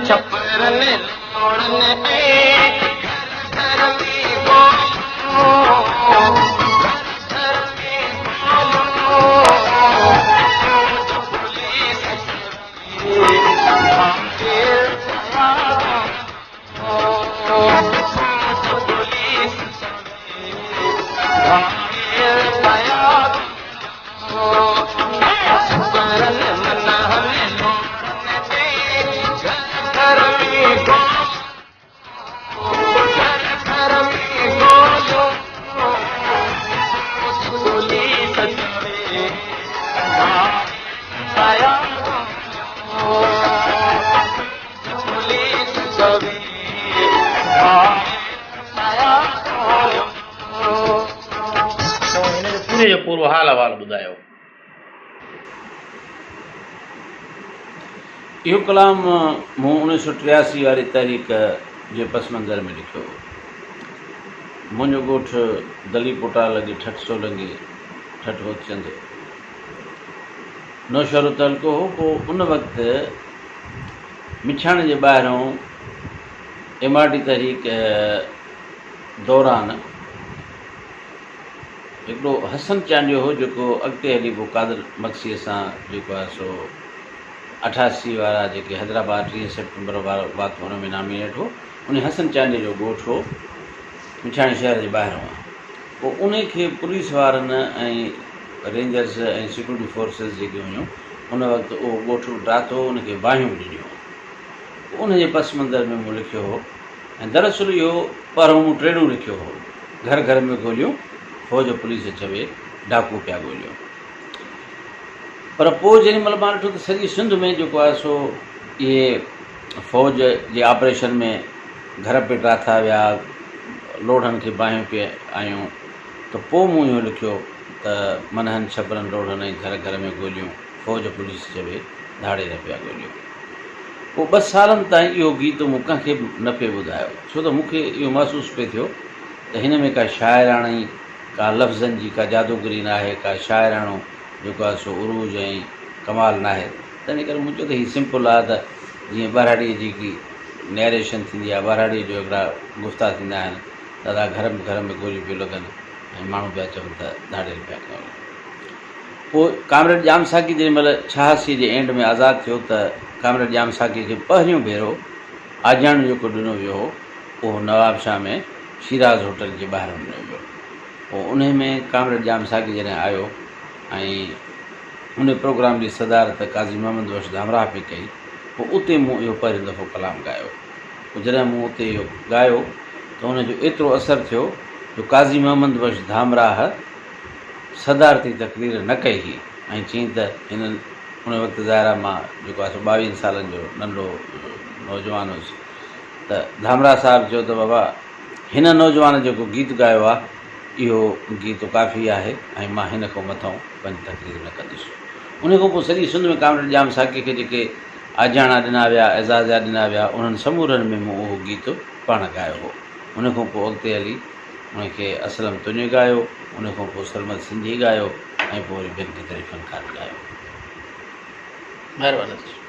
छपरन लोड़न घर घर में बोलो, घर में बोलो, पुलिस पूरे जो पूरो हाल अहवाल ॿुधायो। इहो कलाम मूं 1983 वारी तारीख़ जे पस मंज़र में लिखियो हो। मुंहिंजो ॻोठु दली पुटा लॻी ठठ सोलंगी ठठ होचंद नौशहरो तहलको हो। पोइ उन वक़्तु मिछाणे जे ॿाहिरों MRD तहरीक दौरान हिकिड़ो हसन चांडियो हो जेको अॻिते हली पोइ कादर मक्सीअ सां जेको आहे सो 88 वारा जेके हैदराबाद 30 सेप्टेम्बर वारो वाक़ हुन में नॉमिनेट हो। उन हसन चांडियो जो ॻोठु हो, मिछाणे शहर जे ॿाहिरों आहे। पोइ उन खे पुलिस वारनि ऐं रेंजर्स ऐं सिक्योरिटी फोर्सिस जेके हुयूं उन वक़्तु उहो ॻोठु ड्रातो, उनखे बाहियूं ॾिनियूं। उनजे पस मंज़र में मूं लिखियो हो ऐं दरअसल इहो पहिरों मूं टेड़ूं लिखियो हो, घर घर में ॻोल्हियूं फ़ौज पुलिस चवे डाकू पिया ॻोल्हियूं। पर पोइ जेॾी महिल मां ॾिठो त सॼी सिंध में जेको आहे सो इहे फ़ौज जे ऑपरेशन में घर पे ड्राथा विया, लोढ़नि खे बाहियूं पिए आयूं, त पोइ मूं इहो लिखियो त मनहनि छपरनि लोढ़नि ऐं घर घर में ॻोल्हियूं फ़ौज पुलिस चवे धाड़े न पिया ॻोल्हियूं। पोइ 2 सालनि ताईं इहो गीत मूं कंहिंखे बि न पियो ॿुधायो, छो त मूंखे इहो महसूसु पिए थियो त हिन में का शाइराणी, का लफ़्ज़नि जी का जादूगरी न आहे, का शाइराणो जेको आहे सो उरूज ऐं कमाल न आहे। तंहिं करे मूं चयो त हीअ सिंपल आहे, त जीअं ॿारहाड़ीअ जी की नैरेशन थींदी आहे, ॿारहाड़ीअ जो हिकिड़ा गुफ़्ता थींदा आहिनि, दादा घर में ॻोल्हियूं पियो लॻनि ऐं माण्हू पिया चवनि त धाड़े पिया कयूं। पोइ कामरेड जाम साकी जेॾी महिल 86 जे एंड में आज़ादु थियो त कामरेड जाम साकी खे पहिरियों भेरो आजाणो जेको ॾिनो वियो हो उहो नवाब शाह में शिराज़ होटल जे ॿाहिरि ॾिनो वियो। पोइ उन में कामरेड जाम साकी जॾहिं आयो ऐं उन प्रोग्राम जी सदारत काज़ी मोहम्मद बख्श धामराह पई कई, पोइ उते मूं इहो पहिरियों दफ़ो कलाम ॻायो। पोइ जॾहिं मूं उते इहो ॻायो त उनजो एतिरो असरु थियो जो काज़ी मोहम्मद बख्श धामराह सदारती तक़रीर न कई हुई ऐं चयईं त हिननि उन वक़्तु ज़ाहिर आहे मां जेको आहे सो 22 सालनि जो नंढो नौजवान हुयुसि, त धामराह साहिबु चयो त बाबा हिन नौजवान जेको गीत ॻायो आहे इहो गीत काफ़ी आहे ऐं मां हिन खां मथां पंहिंजी तक़रीर न कंदुसि। उन खां पोइ सॼी सिंध में कामरेड जाम साकी खे जेके आजाणा ॾिना विया, एज़ाज़ा ॾिना विया, उन्हनि समूरनि में मूं उहो गीत पाण ॻायो हो। उन खां पोइ अॻिते हली उनखे असलम तुंहिंजे ॻायो, उन खां पोइ सरमद सिंधी ॻायो ऐं पोइ वरी ॿियनि केतिरे फनकार ॻायो। महिरबानी।